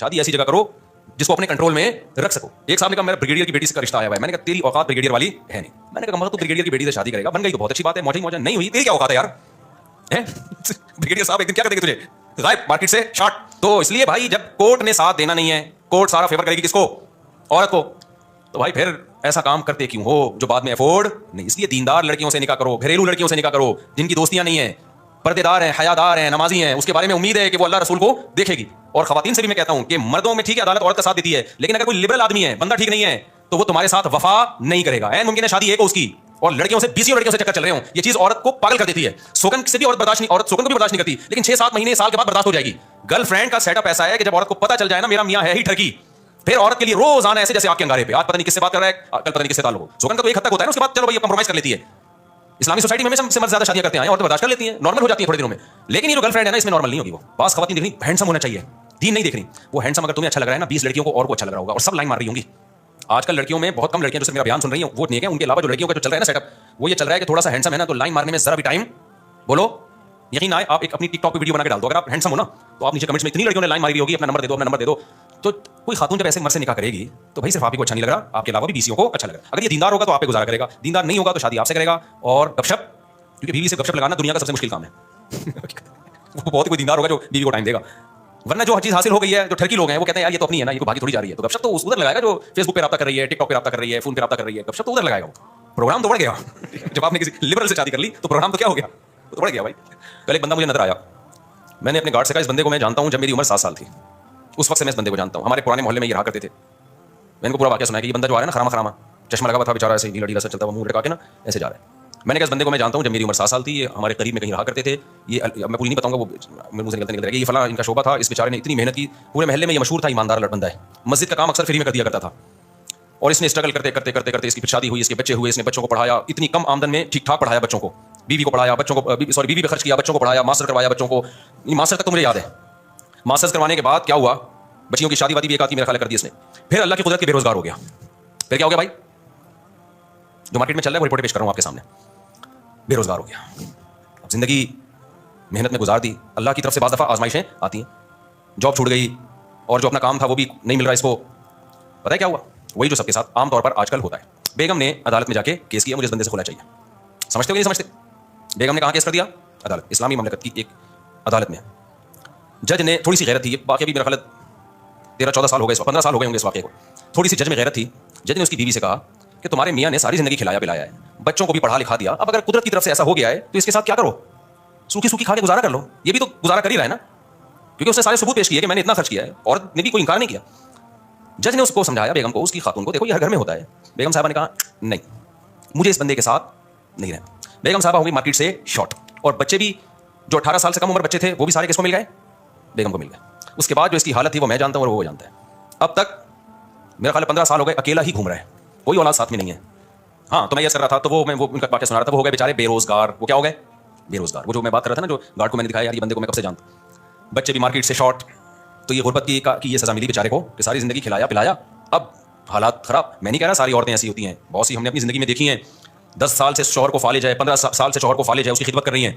शादी ऐसी जगह करो जिसको अपने कंट्रोल में रख सको। एक साहब ने कहा मेरा ब्रिगेडियर की बेटी से का रिश्ता आया हुआ है। मैंने कहा तेरी औकात ब्रिगेडियर वाली है नहीं। मैंने कहा तू ब्रिगेडियर की बेटी से शादी करेगा, बन गई तो बहुत अच्छी बात है, मौजा मौजा, नहीं हुई तेरी क्या औकात है यार, हैं? ब्रिगेडियर साहब एक दिन क्या कर देंगे तुझे, गायब मार्केट से शॉर्ट। तो इसलिए भाई जब कोर्ट ने साथ देना नहीं है, कोर्ट सारा फेवर करेगी किसको, औरत को, तो भाई फिर ऐसा काम करते क्यों हो जो बाद में अफोर्ड नहीं। इसलिए दीनदार लड़कियों से निकाह करो, घरेलू लड़कियों से निकाह करो जिनकी दोस्तियां नहीं है, पर्देदार हैं, हयादार हैं, नमाजी हैं, उसके बारे में उम्मीद है कि वो अल्लाह रसूल को देखेगी। और खवातीन से भी मैं कहता हूं कि मर्दों में ठीक है अदालत औरत का साथ देती है, लेकिन अगर कोई लिबरल आदमी है, बंदा ठीक नहीं है, तो वो तुम्हारे साथ वफा नहीं करेगा। ऐन मुमकिन है शादी एक हो उसकी, और लड़कियों से 20 लड़कियों से चक्कर चल रहे हो, ये चीज औरत को पागल कर देती है। सोगन से भी औरत बर्दाश्त नहीं, औरत सोगन को भी बर्दाश्त नहीं करती, लेकिन 6-7 महीने साल के बाद बर्दाश्त हो जाएगी। गर्लफ्रेंड का सेटअप ऐसा है कि जब औरत को पता चल जाए ना मेरा मियां है ही ठगी, फिर औरत के लिए रोज आना ऐसे जैसे आपके अंगारे पे, आज पता नहीं किससे बात कर रहा है, कल पता नहीं किससे ताल्लुक हो। सोगन का तो एक हद तक होता है ना, उसके बाद चलो भाई कंप्रोमाइज कर लेती है। इस्लामी सोसाइटी में हमेशा से मर्द ज्यादा शादियां करते हैं, औरतें बर्दाश्त कर लेती हैं, नॉर्मल हो जाती है थोड़े दिनों में। लेकिन ये जो गर्लफ्रेंड है ना, इसमें नॉर्मल नहीं होगी। वो पास खवातीन देखनी हैंडसम होना चाहिए, दीन नहीं देखनी। वो हैंडसम अगर तुम्हें अच्छा लग रहा है ना, 20 लड़कियों को और को अच्छा लग रहा होगा, और सब लाइन मार रही होंगी। आजकल लड़कियों में बहुत कम लड़कियां जो सिर्फ मेरा बयान सुन रही हैं वो नहीं है, उनके अलावा जो लड़कियों का जो चल रहा है ना सेटअप, वो ये चल रहा है कि थोड़ा सा हैंडसम है ना तो लाइन मारने में जरा भी टाइम, बोलो यकीन आए, आप एक अपनी टिकटॉक पे वीडियो बना के डाल दो, अगर आप हैंडसम हो ना तो आप नीचे कमेंट्स में इतनी लड़कियों ने लाइन मारी होगी, अपना नंबर दे दो, अपना नंबर दे दो। तो कोई खातून जब ऐसे मर्द से निकाह करेगी तो भाई सिर्फ आप ही को अच्छा नहीं लग रहा, आपके अलावा भी बीसियों को अच्छा लग रहा है। अगर ये दीनदार होगा तो आप पे गुजारा करेगा, दीनदार नहीं होगा तो शादी आपसे करेगा। और गपशप, क्योंकि बीवी से गपशप लगाना दुनिया का सबसे मुश्किल काम है। वो बहुत ही कोई दीनदार होगा जो बीवी को टाइम देगा, वरना जो चीज हासिल हो गई है, जो ठरकी लोग हैं वो कहते हैं यार ये तो अपनी है ना, ये को भागी थोड़ी जा रही है, तो गपशप तो उधर लगाएगा जो फेसबुक पे राब्ता कर रही है, टिकटॉक पे राब्ता कर रही है, फोन पे राब्ता कर रही है, गपशप तो उधर लगाएगा। प्रोग्राम तो बढ़ गया। जब आपने किसी लिबरल से शादी कर ली तो प्रोग्राम तो क्या हो गया, तो बढ़ गया भाई। कल एक बंदा मुझे नजर आया, मैंने अपने गार्ड से कहा इस बंदे को मैं जानता हूं जब मेरी उम्र 7 साल थी, उस वक्त से मैं इस बंदे को जानता हूं, हमारे पुराने मोहल्ले में ये रहा करते थे। मैंने इनको पूरा वाकया सुनाया कि ये बंदा जो आ रहा है ना, खरामा चश्मा लगा हुआ था बेचारा, ऐसे ढीला ढीला सा चलता हुआ, मुंह लटका के ना ऐसे जा रहा है। मैंने कहा इस बंदे को मैं जानता हूं जब मेरी उम्र 7 साल थी, ये हमारे करीब में कहीं रहा करते थे। ये मैं पूरी नहीं बताऊंगा, वो मेरे मुंह से निकलते निकल, ये फला इनका शोबा था, इस बेचारे ने इतनी मेहनत की, पूरे महल्ले में ये मशहूर था, ईमानदार बंदा है, मस्जिद का काम अक्सर फ्री में कर दिया करता था। और इसने स्ट्रगल करते करते करते करते इसकी शादी हुई, इसके बच्चे हुए, इसने बच्चों को पढ़ाया, इतनी कम आमदन में ठीक ठाक पढ़ाया बच्चों को, बीवी को पढ़ाया, बच्चों को बीवी पे खर्च किया, बच्चों को पढ़ाया, मास्टर करवाया बच्चों को, मास्टर तक तो मुझे याद है। मास्टर्स करवाने के बाद क्या हुआ, बच्चियों की शादी वादी भी एक आती मेरा ख्याल कर दी इसने। फिर अल्लाह की कुदरत के बेरोजगार हो गया। फिर क्या हो गया भाई, जो मार्केट में चल रहा है वो रिपोर्ट पेश कर रहा हूं आपके सामने, बेरोजगार हो गया। अब जिंदगी मेहनत में गुजार दी, अल्लाह की तरफ से बाज़ दफ़ा आजमाइशें आती हैं, जॉब छूट गई और जो अपना काम था वो भी नहीं मिल रहा इसको। पता है क्या हुआ, वही जो सबके साथ आमतौर पर आजकल होता है। बेगम ने अदालत में जाके केस किया, मुझे इस बंदे से खुला चाहिए। समझते हो नहीं समझते, बेगम ने कहाँ केस कर दिया, अदालत, इस्लामी ममलकत की एक अदालत में। जज ने थोड़ी सी गैरत थी, वाकई भी मेरा ख्याल 13-14 साल हो गए, 15 साल हो गए होंगे इस वाकये को। थोड़ी सी जज में गैरत थी। जज ने उसकी बीवी से कहा कि तुम्हारे मियाँ ने सारी जिंदगी खिलाया पिलाया है, बच्चों को भी पढ़ा लिखा दिया, अब अगर कुदरत की तरफ से ऐसा हो गया है तो इसके साथ क्या करो, सूखी सूखी खा के गुजारा कर लो। ये भी तो गुजारा कर ही रहा है ना, क्योंकि उसने सारे सबूत पेश किए कि मैंने इतना खर्च किया है, औरत ने भी कोई इनकार नहीं किया। जज ने उसको समझाया, बेगम को, उसकी खातून को, देखो ये हर घर में होता है। बेगम साहबा ने कहा नहीं, मुझे इस बंदे के साथ नहीं रहना। बेगम साहबा हो गई मार्केट से शॉर्ट, और बच्चे भी जो 18 साल से कम उम्र बच्चे थे वो भी सारे किसको मिल गए, बेगम को मिल गए। उसके बाद जो इसकी हालत थी वो मैं जानता हूं और वो जानता है। अब तक मेरा ख्याल 15 साल हो गए अकेला ही घूम रहा है, कोई औलाद साथ में नहीं है। हाँ तो मैं ये कर रहा था, तो वो मैं वो उनका वाकया सुना रहा था, वो हो गए बेचारे बेरोजगार। वो क्या हो गए, बेरोजगार। वो जो मैं बात कर रहा था ना, जो गार्ड को मैंने दिखाया यार ये बंदे को मैं कब से जानता हूं, बच्चे भी मार्केट से शॉर्ट, तो ये गुर्बत की ये सजा मिली बेचारे को कि सारी जिंदगी खिलाया पिलाया, अब हालात खराब। मैं नहीं कह रहा सारी औरतें ऐसी होती हैं, बहुत सी हमने अपनी जिंदगी में देखी हैं। 10 साल से शौहर को फालिज है, 15 साल से शौहर को फालिज है, उसकी खिदमत कर रही हैं।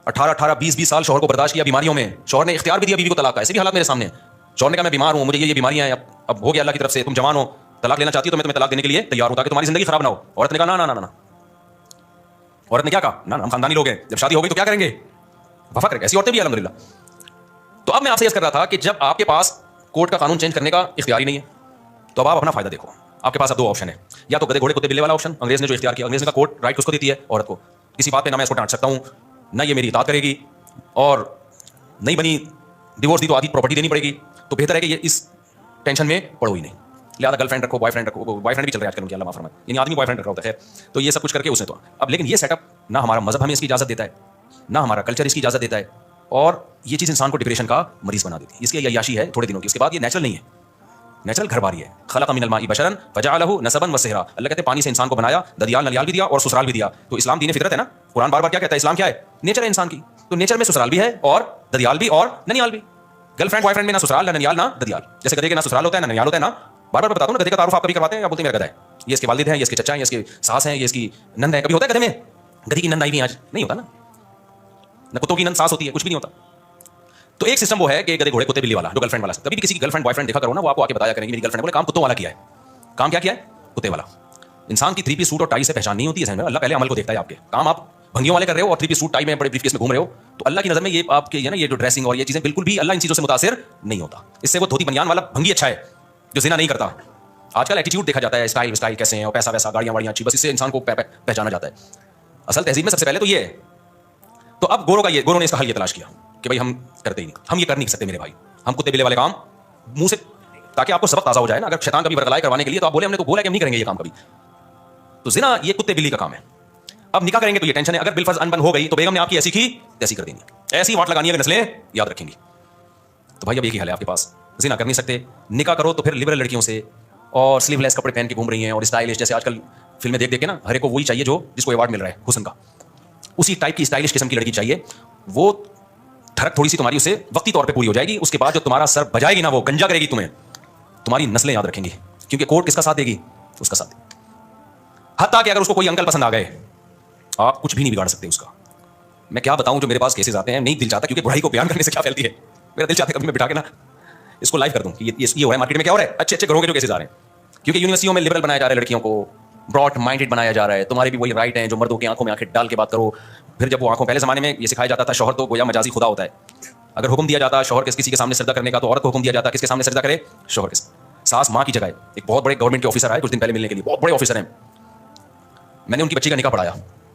18-18, 20-20 साल शौहर को बर्दाश्त किया बीमारियों में, शौहर ने इख्तियार भी दिया बीवी को तलाक का। ऐसे भी हालात मेरे सामने हैं, शौहर ने कहा मैं बीमार हूं, मुझे ये बीमारियां हैं, अब हो गया अल्लाह की तरफ से, तुम जवान हो, तलाक लेना चाहती हो तो मैं तुम्हें तलाक देने के लिए तैयार हूं, ताकि तुम्हारी जिंदगी खराब ना हो। औरत ने कहा ना ना ना ना। औरत ने क्या कहा, ना हम खानदानी लोग हैं, जब शादी हो गई तो क्या करेंगे, वफा करेंगे। ऐसी औरतें भी अल्हम्दुलिल्लाह। तो अब मैं आपसे यह कर रहा था कि जब आपके पास कोर्ट का कानून चेंज करने का इख्तियार ही नहीं है, तो अब आप अपना फायदा देखो। आपके पास अब 2 ऑप्शन है, या तो गधे घोड़े कुत्ते बिल्ले वाला ऑप्शन, अंग्रेज ने जो इख्तियार किया, अंग्रेज का कोर्ट राइट उसको देती है औरत को, किसी बात पे ना मैं इसको डांट सकता हूं, ना ये मेरी इताअत करेगी, और नहीं बनी डिवोर्स दी तो आधी प्रॉपर्टी देनी पड़ेगी। तो बेहतर है कि ये इस टेंशन में पड़ो ही नहीं, लिहाजा गर्लफ्रेंड रखो, बॉयफ्रेंड रखो, बॉयफ्रेंड भी चल रहा है आजकल उनकी, अल्लाह माफ फरमाए, यानी आदमी बॉयफ्रेंड रख रहा होता है। तो ये सब कुछ करके उसने तो अब, लेकिन ये सेटअप ना हमारा मजहब हमें इसकी इजाजत देता है, ना हमारा कल्चर इसकी इजाजत देता है, और ये चीज़ इंसान को डिप्रेशन का मरीज बना देती है। इसकी अय्याशी है थोड़े दिनों की, उसके बाद ये नेचुरल नहीं है, नेचुरल घरबारी है। खलक़ मिनल माई बशरन फजअलहु नसबन व सिहरा, अल्लाह कहते हैं पानी से इंसान को बनाया, ददियाल नलियाल भी दिया और ससुराल भी दिया। तो इस्लाम दीन फितरत है ना, कुरान बार बार क्या कहता है, इस्लाम क्या है, नेचर है इंसान की। तो नेचर में ससुराल भी है और ददियाल भी और ननियाल भी। गर्लफ्रेंड बॉयफ्रेंड में ना ससुराल ना ननियाल ना ददियाल, जैसे गधे के ना ससुराल होता है ना ननियाल होता है ना। बार बार बताता हूं ना, गधे का तारुफ आप कभी करवाते हैं या बोलते हैं मेरा गधा है, ये इसके वालिद हैं, ये इसके चचा हैं, ये इसके सास हैं, ये इसकी नंद है, कभी होता है गधे में, गधी की नंद आई भी आज नहीं होता ना, कुत्तों की नंद सास होती है, कुछ भी नहीं होता। तो एक सिस्टम वो है कि गधे घोड़े कुत्ते बिल्ली वाला, जो गर्लफ्रेंड वाला। कभी भी किसी की गर्लफ्रेंड बॉयफ्रेंड देखा करो ना, वो आपको आके बताया करेंगे मेरी गर्लफ्रेंड, बोले काम कुत्तों वाला किया है। काम क्या किया है? कुत्ते वाला। इंसान की 3 पीस सूट और टाई से पहचान नहीं होती है। अल्लाह पहले अमल को देखता है आपके। काम आप भंगियों वाले कर रहे हो और 3 पीस सूट टाई में बड़े ब्रीफकेस में घूम रहे हो, तो अल्लाह की नजर में ये आपके ये ना ये जो ड्रेसिंग और ये चीजें बिल्कुल भी अल्लाह इन चीजों से मुतासिर नहीं होता। इससे वो धोती बनियान वाला भंगी अच्छा है जो जिना नहीं करता। आजकल एटीट्यूड देखा जाता है, स्टाइल स्टाइल कैसे हैं और पैसा वैसा, गाड़ियां वाड़ियां अच्छी, बस इससे इंसान को पहचाना जाता है। असल तहजीब में सबसे पहले तो ये है। तो अब गोरों ने इसका हल ये तलाश किया कि भाई हम करते ही नहीं, हम ये कर नहीं सकते मेरे भाई, हम कुत्ते बिल्ले वाले काम मुंह से, ताकि आपको सबक ताजा हो जाए ना। अगर शैतान कभी बरगलाई करवाने के लिए तो आप बोले हमने तो बोला कि हम नहीं करेंगे ये काम कभी। तो जिना ये कुत्ते बिल्ली का काम है। अब निकाह करेंगे तो ये टेंशन है, अगर बिलफर्ज अनबन हो गई तो बेगम ने आपकी ऐसी की तैसी कर देनी, ऐसी वाट लगानी है, नस्लें याद रखेंगी। तो भाई अब एक ही हल है आपके पास, जिना कर नहीं सकते, निकाह करो तो फिर लिबरल लड़कियों से और स्लीवलेस कपड़े पहन के घूम रही हैं और स्टाइलिश, जैसे आजकल फिल्में देख देख के ना हर एक को वही चाहिए जो जिसको अवार्ड मिल रहा है हुस्न का, उसी टाइप की स्टाइलिश किस्म की लड़की चाहिए। वो धड़क थोड़ी सी तुम्हारी उससे वक्ती तौर पे पूरी हो जाएगी, उसके बाद जो तुम्हारा सर बजाएगी ना, वो गंजा करेगी तुम्हें, तुम्हारी नस्लें याद रखेंगी, क्योंकि कोर्ट किसका साथ देगी? उसका साथ देगी। हत्ता कि अगर उसको कोई अंकल पसंद आ गए, आप कुछ भी नहीं बिगाड़ सकते उसका। मैं क्या बताऊं, जो मेरे पास केसेस आते हैं, नहीं दिल चाहता, क्योंकि बुराई को बयान करने से क्या फैलती है, मेरा दिल चाहता है कभी मैं बिठा के ना इसको लाइव कर दूं कि ये हो रहा है मार्केट में, क्या हो रहा है, अच्छे अच्छे घरों के जो केसेस आ रहे हैं। क्योंकि यूनिवर्सिटियों में लिबरल बनाया जा रहा है लड़कियों को, ब्रॉड माइंडेड बनाया जा रहा है, तुम्हारे भी वही राइट हैं जो मर्दों की आंखों में आंखें डाल के बात करो। फिर जब वो आंखों, पहले जमाने में ये सिखाया जाता था शौहर तो गोया मजाजी खुदा होता है, अगर हुक्म दिया जाता शौहर किसी के सामने सजदा करने का तो औरत को हुक्म दिया जाता किसके सामने सजदा करे? शौहर के। सास माँ की जगह है। एक बहुत बड़े गवर्नमेंट के ऑफिसर आए कुछ दिन पहले मिलने के लिए, बहुत बड़े ऑफिसर हैं, मैंने उनकी बच्ची का निकाह पढ़ाया।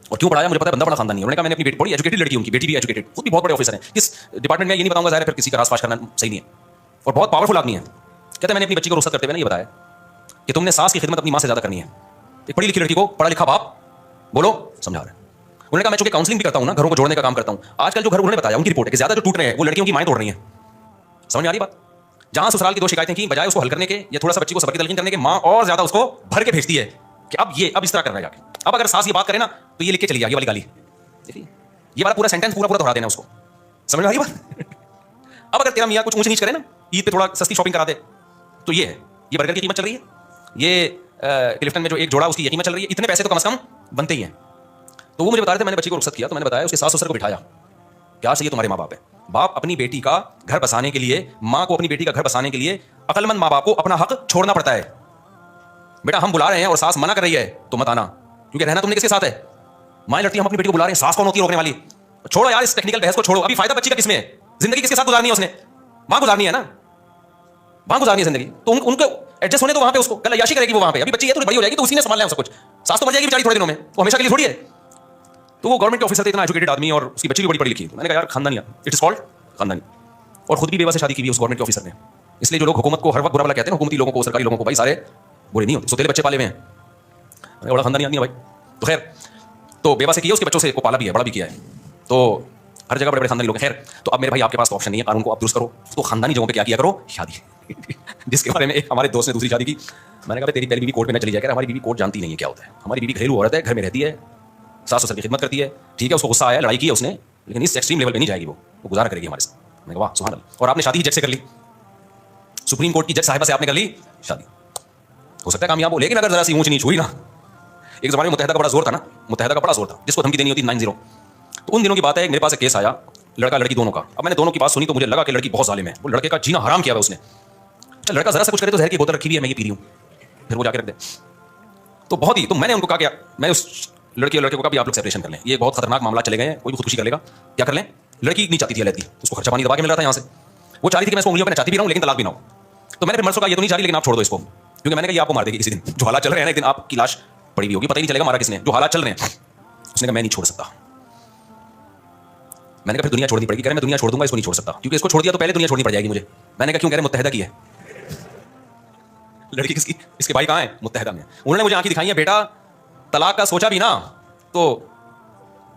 और क्यों पढ़ाया मुझे पता है, बंदा बड़ा खानदानी है। उन्होंने कहा मैंने अपनी बेटी, बड़ी एजुकेटेड लड़की, उनकी बेटी भी एजुकेटेड, खुद भी बहुत बड़े ऑफिसर हैं, किस डिपार्टमेंट में ये नहीं बताऊंगा, ज़ाहिर है फिर किसी का रास फाश करना सही नहीं है, और बहुत पावरफुल आदमी है। कहते मैंने अपनी बच्ची को रुखसत करते हुए नहीं बताया कि तुमने सास की खिदमत अपनी मां से ज्यादा करनी है। एक पढ़ी लिखी लड़की को पढ़ा लिखा बाप बोलो समझा रहा है। उन्होंने कहा मैं चूंकि काउंसलिंग भी करता हूं ना, घरों को जोड़ने का काम करता हूं, आजकल जो घर उन्होंने बताया उनकी रिपोर्ट है कि ज्यादा जो टूट रहे हैं वो लड़कियों की माएं तोड़ रही हैं। समझ में आ रही बात? जहां ससुराल की 2 शिकायतें की, बजाय उसको हल करने के या थोड़ा सा बच्ची को सब्र की तलकीन करने के, मां और ज्यादा उसको भर के भेजती है कि अब इस तरह करना है जाके। अब अगर सास ये बात करे ना तो ये लिख के चली जाएगी वाली गाली, देखिए ये वाला पूरा सेंटेंस पूरा दोहरा देना उसको। समझ में आ रही बात? अब अगर तेरा मियां कुछ ऊंच नीच करे ना, ईद पे थोड़ा सस्ती शॉपिंग करा दे, तो ये है, ये बर्गर की कीमत चल रही है, ये क्लिफ्टन में जो एक जोड़ा उसकी ये कीमत चल रही है, इतने पैसे तो कम से कम बनते ही हैं। तो वो मुझे बता रहे थे, मैंने बच्ची को रुखसत किया तो मैंने बताया उसके सास ससुर को बिठाया, क्या चाहिए तुम्हारे माँ बाप है। बाप अपनी बेटी का घर बसाने के लिए, माँ को अपनी बेटी का घर बसाने के लिए, अकलमंद माँ बाप को अपना हक छोड़ना पड़ता है। बेटा हम बुला रहे हैं और सास मना कर रही है तो मत आना, क्योंकि रहना तुमने किसके साथ है? माँ लड़ती, हम अपनी बेटी को बुला रहे हैं, सास कौन होती है रोकने वाली? छोड़ो यार इस टेक्निकल बहस को, छोड़ो। अभी फायदा बच्ची का किसमें है? जिंदगी किसके साथ गुजारनी है उसने? माँ गुजारनी है ना, माँ गुजारनी है जिंदगी, तो उनको एडजस्ट होने तो वहां पे, उसको कल अय्याशी करेगी वो वहां पे। अभी बच्ची है तो बड़ी हो जाएगी तो उसी ने संभाल लिया सब कुछ, सास तो मर जाएगी बेचारी थोड़े दिनों में, वो हमेशा के लिए थोड़ी है। तो वो गवर्नमेंट के ऑफिसर थे, इतना एजुकेटेड आदमी, और उसकी बच्ची भी बड़ी पढ़ी लिखी। मैंने कहा यार खानदानी, इट इज कॉल्ड खानदानी, और खुद भी बेवा से शादी की हुई उस गवर्नमेंट के ऑफिसर ने। इसलिए जो लोग हुकूमत को हर वक्त बुरा भला कहते हैं, हुकूमती लोगों को, सरकारी लोगों को, भाई सारे बुरे नहीं होते, सोतेले बच्चे पाले हुए हैं, बड़ा खानदानी आदमी है भाई। तो खैर, तो बेवा से किया, उसके बच्चों से को पाला भी है, बड़ा भी किया है, तो हर जगह बड़े बड़े खानदानी लोग हैं। खैर, तो अब मेरे भाई आपके पास तो ऑप्शन नहीं है, कानून को आप दुरुस्त करो, तो खानदानी जगहों पे क्या किया करो? शादी जिसके बारे में एक हमारे दोस्त ने दूसरी शादी की। मैंने कहा तेरी पहली बीवी कोर्ट में न चली जाए, हमारी बीवी कोर्ट जानती नहीं है क्या होता है, हमारी बीवी घरेलू औरत है, घर में रहती है, सास ससुर की खिदमत करती है, ठीक है, उसको गुस्सा आया, लड़ाई की है उसने, लेकिन इस एक्सट्रीम लेवल पे नहीं जाएगी, वो गुजारा करेगी हमारे साथ। मैंने कहा वाह सुभान अल्लाह। और आपने शादी ही जज से कर ली, सुप्रीम कोर्ट की जज साहिबा से आपने कर ली शादी, हो सकता है कामयाब हो, लेकिन अगर जरा सी ऊंच नीच हुई ना, एक जमाने में मुत्तहदा का बड़ा जोर था ना, मुत्तहदा का बड़ा जोर था, जिसको धमकी देनी होती 90, तो उन दिनों की बात है, मेरे पास एक केस आया लड़का लड़की दोनों का। अब मैंने दोनों की बात सुनी तो मुझे लगा कि लड़की बहुत जालिम है, वो लड़के का जीना हराम किया है उसने। लड़का जरा सा कुछ करे तो जहर की बोतल रखी हुई है, मैं ये पी रही हूँ, फिर वो जाके रख दे, तो बहुत ही, तो मैंने उनको कहा कि मैं उस लड़की और लड़के को कहा भी आप लोग सेपरेशन कर लें, ये बहुत खतरनाक मामला चले गए हैं, कोई भी खुदकुशी कर लेगा, क्या कर लें? लड़की नहीं चाहती थी लेती, उसको खर्चा पानी दबा के मिल रहा था यहाँ से, वो चाहती थी कि मैं इसको उंगलियों पर नचाती भी रहूँ लेकिन तलाक भी ना हो। तो मैंने फिर मर्सों का ये तो नहीं चाह रही, लेकिन आप छोड़ दो इसको, क्योंकि मैंने कहा ये आपको मार देगी किसी दिन, जो हालात चल रहे हैं ना, एक दिन आपकी लाश पड़ी हुई होगी, पता ही नहीं चलेगा मारा किसने, जो हालात चल रहे हैं। उसने कहा मैं नहीं छोड़ सकता। मैंने कहा फिर दुनिया छोड़नी पड़ेगी। कह रहे मैं दुनिया छोड़ दूंगा, इसको नहीं छोड़ सकता, क्योंकि इसको छोड़ दिया तो पहले दुनिया छोड़नी पड़ जाएगी मुझे। मैंने कहा क्यों? कह रहे मुत्तहदा की है लड़की, किसकी? इसके भाई कहाँ है? मुत्तहदा में। उन्होंने मुझे आंखें दिखाई है, बेटा तलाक का सोचा भी ना तो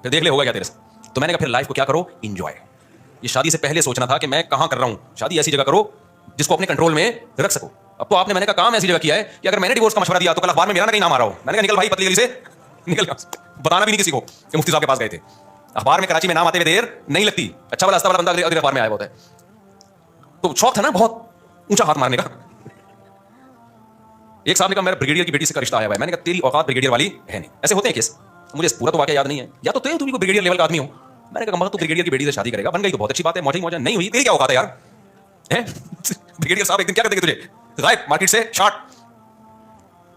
फिर देख ले होगा क्या तेरे से। तो मैंने कहा फिर लाइफ को क्या करो? एंजॉय। ये शादी से पहले सोचना था कि मैं कहाँ कर रहा हूँ, शादी ऐसी जगह करो जिसको अपने कंट्रोल में रख सको। अब तो आपने, मैंने कहा काम ऐसी जगह किया है कि अगर मैंने डिवोर्स का मशवरा दिया तो कल अखबार में मेरा ना कहीं नाम आ रहा हो। मैंने कहा निकल भाई पतली गली से निकल, बताना भी नहीं किसी को कि मुफ्ती साहब के पास गए थे। अखबार में कराची में नाम आते हुए देर नहीं लगती, अच्छा वाला वाला बंदा अगले अखबार में आया होता है। तो शौक था ना बहुत ऊंचा हाथ मारने का। एक साहब ने कहा मेरा ब्रिगेडियर की बेटी से का रिश्ता आया हुआ है। मैंने कहा तेरी औकात ब्रिगेडियर वाली है नहीं। ऐसे होते हैं केस, मुझे पूरा तो वाकया याद नहीं है, या तो तुम भी कोई ब्रिगेडियर लेवल का आदमी हो मैंने कहा तू ब्रिगेडियर की बेटी से शादी करेगा, बन गई तो बहुत अच्छी बात है, मौजा मौजा नहीं हुई तेरी क्या औकात है यार? हैं? ब्रिगेडियर साहब एक दिन क्या कर देंगे तुझे, गायब मार्केट से शॉट।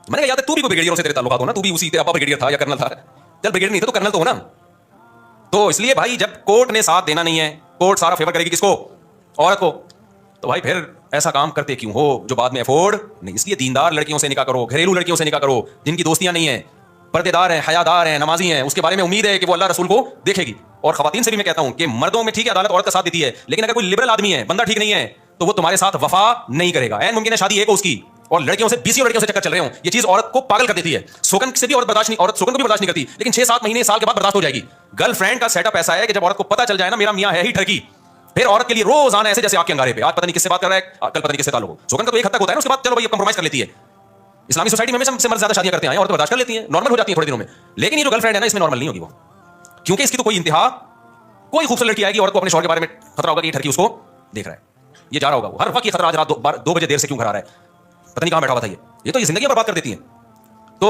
मैंने कहा याद है तू भी कोई ब्रिगेडियरों से तेरे ताल्लुकात हो ना, तू भी उसी तेरा अब्बा ब्रिगेडियर था या कर्नल था। चल ब्रिगेडियर नहीं था तो कर्नल तो हो ना। तो इसलिए भाई जब कोर्ट ने साथ देना नहीं है, कोर्ट सारा फेवर करेगी किसको? औरत को। तो भाई फिर ऐसा काम करते क्यों हो जो बाद में अफोर्ड नहीं। इसलिए दीनदार लड़कियों से निकाह करो, घरेलू लड़कियों से निकाह करो, जिनकी दोस्तियां नहीं है, पर्देदार हैं, हयादार हैं, नमाजी हैं, उसके बारे में उम्मीद है कि वो अल्लाह रसूल को देखेगी। और खवातीन से भी मैं कहता हूं कि मर्दों में ठीक है अदालत औरत का साथ देती है, लेकिन अगर कोई लिबरल आदमी है, बंदा ठीक नहीं है, तो वो तुम्हारे साथ वफा नहीं करेगा। ऐन मुमकिन है शादी एक हो उसकी और लड़कियों से 20 लड़कियों से चक्कर चल रहे हो। ये चीज औरत को पागल कर देती है। सोगन से भी औरत बर्दाश्त नहीं, औरत सोगन को भी बर्दाश्त नहीं करती, लेकिन 6-7 महीने साल के बाद बर्दाश्त हो जाएगी। गर्लफ्रेंड का सेटअप ऐसा है कि जब औरत को पता चल जाए ना मेरा मियां है ही ठगी, फिर औरत के लिए रोज आना ऐसे जैसे आग के अंगारे पे, आज पता नहीं किससे बात कर रहा है, कल पता नहीं किससे ताल्लुक हो। सोगन का तो एक हद तक होता है ना, उसके बाद चलो भाई कंप्रोमाइज कर लेती है। इस्लामी सोसाइटी में हमेशा से मर्द ज्यादा शादियां करते हैं, औरत बर्दाश्त कर लेती है, नॉर्मल हो जाती है थोड़े दिनों में। लेकिन ये जो गर्लफ्रेंड है ना, इसमें नॉर्मल नहीं होगी वो, क्योंकि इसकी तो कोई इंतहा, कोई खूबसूरत लड़की आएगी, औरत को अपने शौहर के बारे में खतरा होगा कि ये ठगी उसको देख रहा है, ये जा रहा होगा वो हर वक्त, ये खतरा आज रात 2 बजे देर से क्यों घर आ रहा है, पता नहीं कहां बैठा हुआ था ये तो ये जिंदगी बर्बाद कर देती है। तो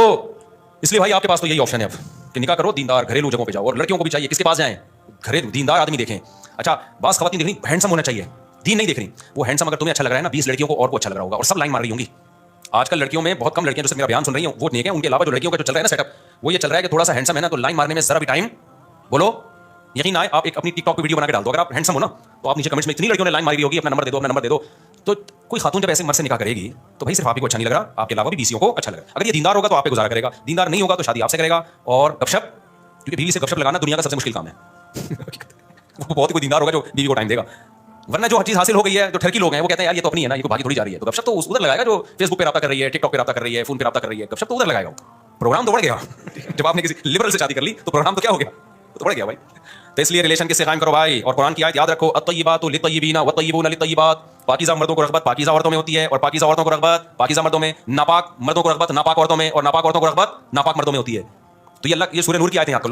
इसलिए भाई आपके पास तो यही ऑप्शन है अब कि निकाह करो, दीनदार घरेलू जगहों पे जाओ। और लड़कियों को भी चाहिए किसके पास जाएं, घरेलू दीनदार आदमी देखें। अच्छा बास खवातीन देखनी हैंडसम होना चाहिए, दीन नहीं देखनी। वो हैंडसम अगर तुम्हें अच्छा लग रहा है ना, 20 लड़कियों को और को अच्छा लग रहा होगा और सब लाइन मार रही होंगी। आजकल लड़कियों में बहुत कम लड़कियां जो मेरा बयान सुन रही हैं वो नहीं है, उनके अलावा जो लड़कियों का जो चल रहा है ना सेटअप, वो ये चल रहा है कि थोड़ा सा हैंडसम है ना तो लाइन मारने में जरा भी टाइम, बोलो यकीन आए, आप एक अपनी टिकटॉक पे वीडियो बना के डाल दो, अगर आप हैंडसम हो ना तो आप नीचे कमेंट्स में इतनी लड़कियों ने लाइन मारी होगी, अपना नंबर दे दो, अपना नंबर दे दो। तो कोई खातून जब ऐसे मर्द से निकाह करेगी तो भाई सिर्फ आप ही को अच्छा नहीं लग रहा, आपके अलावा भी बीसियों को अच्छा लगा। अगर ये दीनदार होगा तो आप पे गुजारा करेगा, दीनदार नहीं होगा तो शादी आपसे करेगा। और गपशप, क्योंकि बीवी से गपशप लगाना दुनिया का सबसे मुश्किल काम है। वो बहुत ही कोई दीनदार होगा जो बीवी को टाइम देगा, वरना जो हर चीज हासिल हो गई है, जो ठरकी लोग हैं वो कहते हैं यार ये तो अपनी है ना, ये कोई भागी थोड़ी जा रही है। तो गपशप तो उधर लगाएगा जो फेसबुक पे राब्ता कर रही है, टिकटॉक पे राब्ता कर रही है, फोन पे राब्ता कर रही है, गपशप तो उधर लगाएगा। प्रोग्राम तो बढ़ गया। जब आपने किसी लिबरल से शादी कर ली तो प्रोग्राम तो क्या हो गया, तो बढ़ गया भाई। तो इसलिए रिलेशन किससे कायम करो भाई, और कुरान की आयत याद रखो, अत्तय्यिबातु लित्तय्यिबीना वत्तय्यिबूना लित्तय्यिबात। पाकीज़ा मर्दों को रग़बत पाकीज़ा औरतों में होती है, और पाकीज़ा औरतों को रग़बत पाकीज़ा मर्दों में, नापाक मर्दों को रग़बत नापाक औरतों में, और नापाक औरतों को रग़बत नापाक मर्दों में होती है। तो ये अल्लाह, ये सूरह नूर की आयत है, याद कर लो।